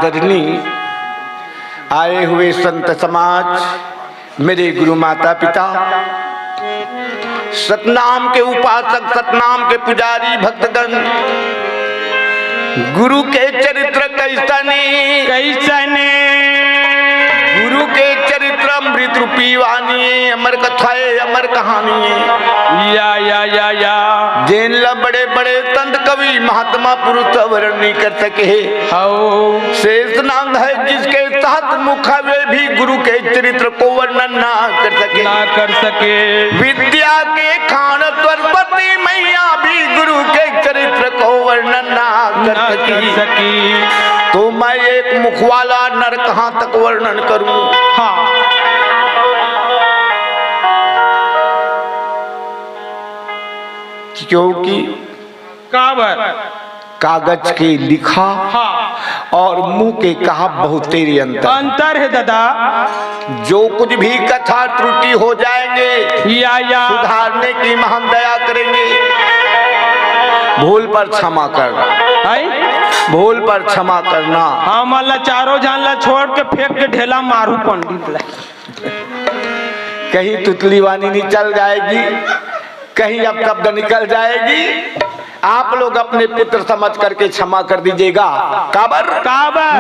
आदरणीय आए हुए संत समाज, मेरे गुरु माता पिता, सतनाम के उपासक, सतनाम के पुजारी भक्तगण, गुरु के चरित्र कैसने गुरु के चरित्र अमृत रूपी वाणी, अमर कथाएं अमर कहानी या जिन ला बड़े बड़े संत कवि महात्मा पुरुष वर्णन नहीं कर सके। शेष नाम है जिसके साथ मुख वे भी गुरु के चरित्र को वर्णन ना कर सके। विद्या के खान सरस्वती मैया भी गुरु के चरित्र को वर्णन ना कर सकी। तो मैं एक मुख वाला नर कहाँ तक वर्णन करूं। हाँ, क्योंकि कागज के लिखा और मुंह के कहा बहुत तेरी अंतर है दादा। जो कुछ भी कथा त्रुटि हो जाएंगे या सुधारने की महान दया करेंगे। भूल पर क्षमा करना, भूल पर क्षमा करना। हाँ, माला चारों जानला छोड़ के फेंक के ढेला मारू पंडित। कहीं तुतली वानी नहीं चल जाएगी, कहीं अब शब्द निकल जाएगी। आप लोग अपने पुत्र समझ करके क्षमा कर दीजिएगा। काबर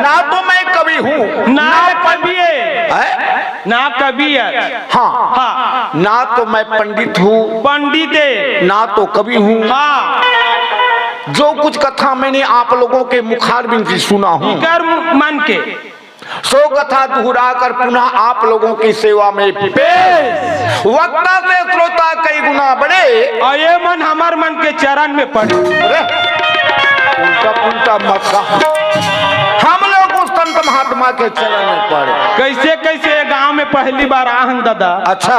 ना तो मैं कवि हूँ, ना कवि है, ना कवि है। हाँ, ना तो मैं पंडित हूँ, पंडित है, ना तो कवि हूँ। हाँ, जो कुछ कथा मैंने आप लोगों के मुखारबिंद से सुना हूँ, मन के सो कथा दोहरा कर पुनः आप लोगों की सेवा में पेश। वक्ता से श्रोता कई गुना बड़े, और ये मन हमार मन के चरण में पड़े। उल्टा पुल्टा मत कहा, हम लोग उस संत महात्मा के चरण में पड़े। कैसे कैसे गांव में पहली बार आहन दादा। अच्छा,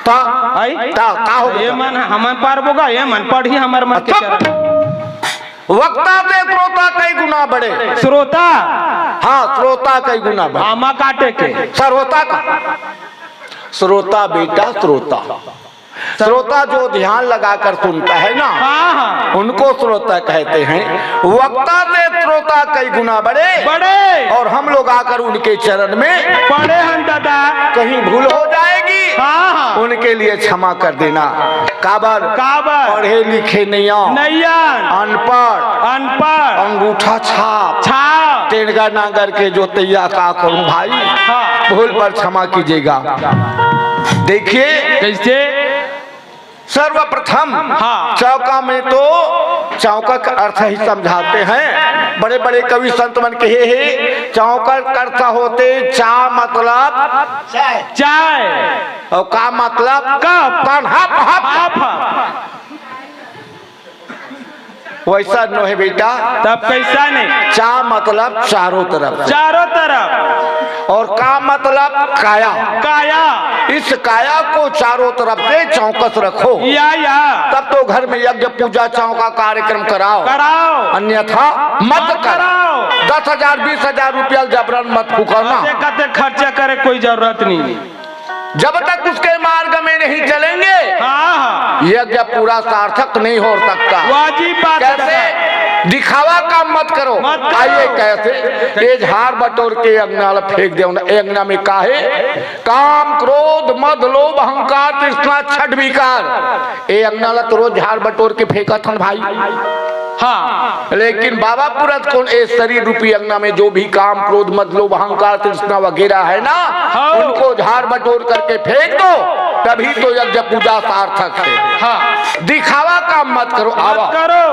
ता हो ये मन हमार पार बोगा, ये मन पढ़ी हमार मन के चरण। वक्ता से श्रोता कई गुना बड़े। श्रोता, हाँ, श्रोता कई गुना बड़े। आमा काटे के श्रोता का श्रोता बेटा, श्रोता श्रोता जो ध्यान लगाकर सुनता है ना, उनको श्रोता कहते हैं। वक्ता से श्रोता कई गुना बड़े और हम लोग आकर उनके चरण में पड़े हैं दादा। कहीं भूल हो जाएगी, उनके लिए क्षमा कर देना। काबर पढ़े लिखे नैया, अनपढ़ अंगूठा छाप टेढ़गा नागर के जो तैया का करूं भाई, भूल पर क्षमा कीजिएगा। देखिए कैसे सर्वप्रथम चौका में तो चौका का अर्थ ही समझाते हैं। बड़े बड़े कवि संत मन कहे हैं चौका का अर्थ होते चा मतलब चाय और का मतलब वैसा नो है बेटा। तब कैसा नहीं? चा मतलब चारों तरफ और का मतलब काया। इस काया को चारों तरफ से चौकस रखो या तब तो घर में यज्ञ पूजा चौका कार्यक्रम कराओ, अन्यथा मत कराओ। 10,000 20,000 रुपया जबरन मत फूकना। खर्चा करे कोई जरूरत नहीं। जब तक उसके मार्ग में नहीं चलेंगे यज्ञ पूरा सार्थक नहीं हो सकता। वाजिब बात है। कैसे? दिखावा काम मत करो। आइए कैसे? ये झाड़ बटोर के अंगना फेंक दे। अंगना में काहे? काम क्रोध मद लोभ अहंकार तृष्णा छठ विकार। ये अंगना तो रोज झाड़ बटोर के फेंका था भाई। हाँ, लेकिन बाबा पुरत कौन ए शरीर रूपी अंगना में जो भी काम क्रोध मद लोभ अहंकार तृष्णा वगैरह है ना, उनको झाड़ बटोर करके फेंक दो, तभी तो यज्ञ पूजा सार्थक है। हाँ, दिखावा काम मत करो। आवा करो।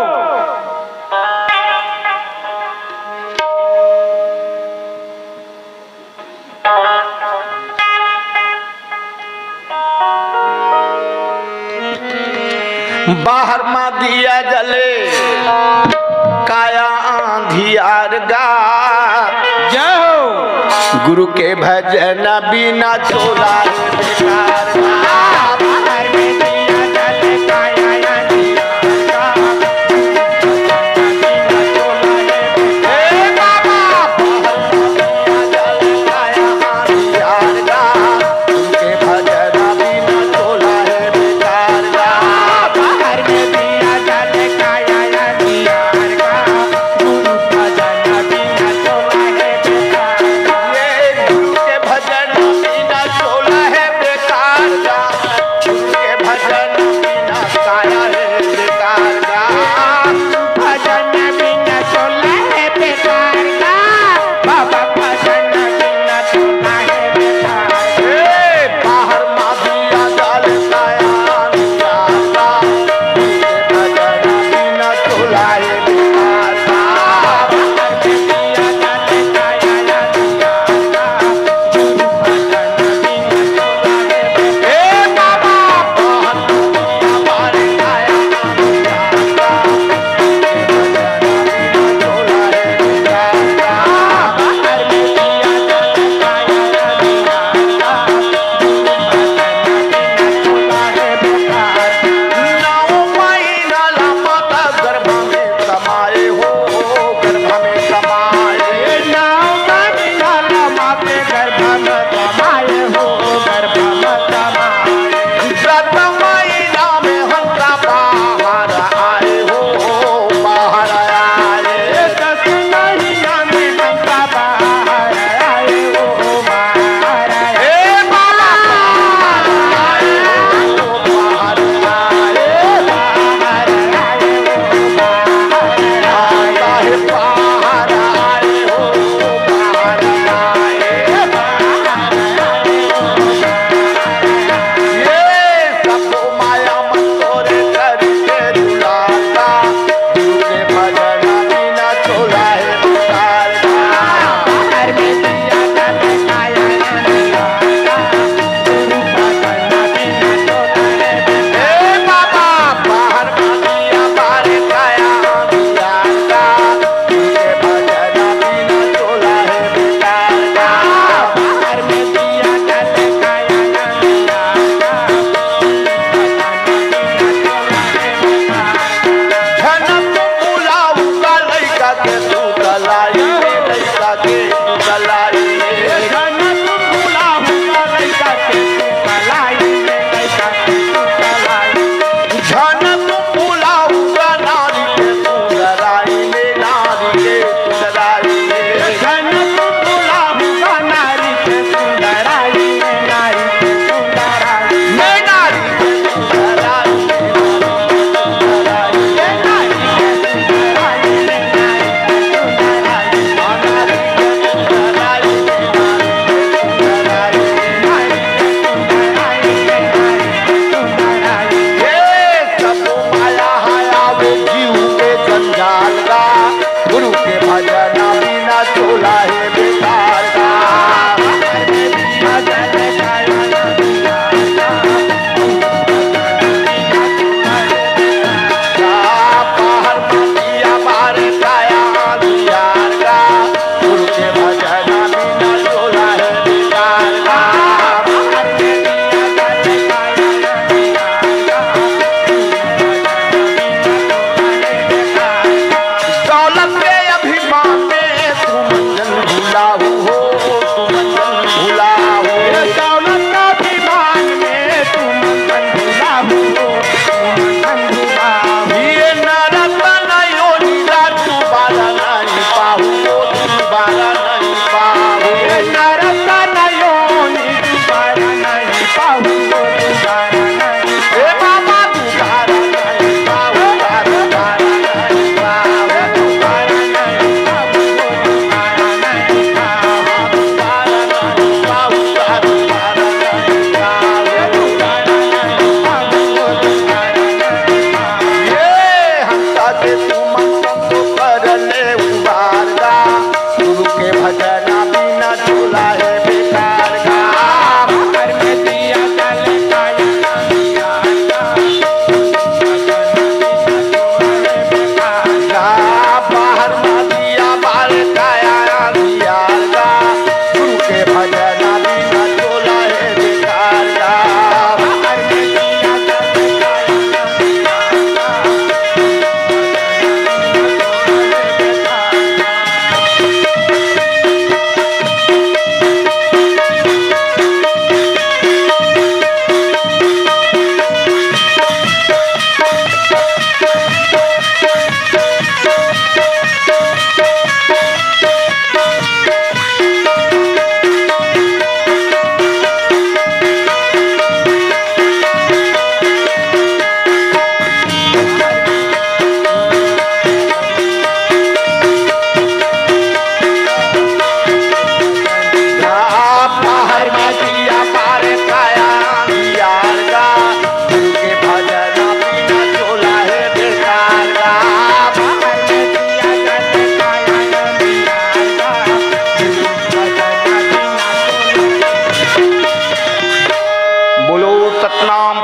बाहर मा दिया जले काया आंधियार गा। जय हो गुरु के भजन बिना चोला बेकार गा।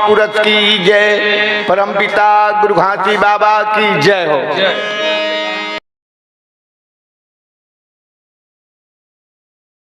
पुरुष की जय, परमपिता गुरु घासी बाबा की जय हो।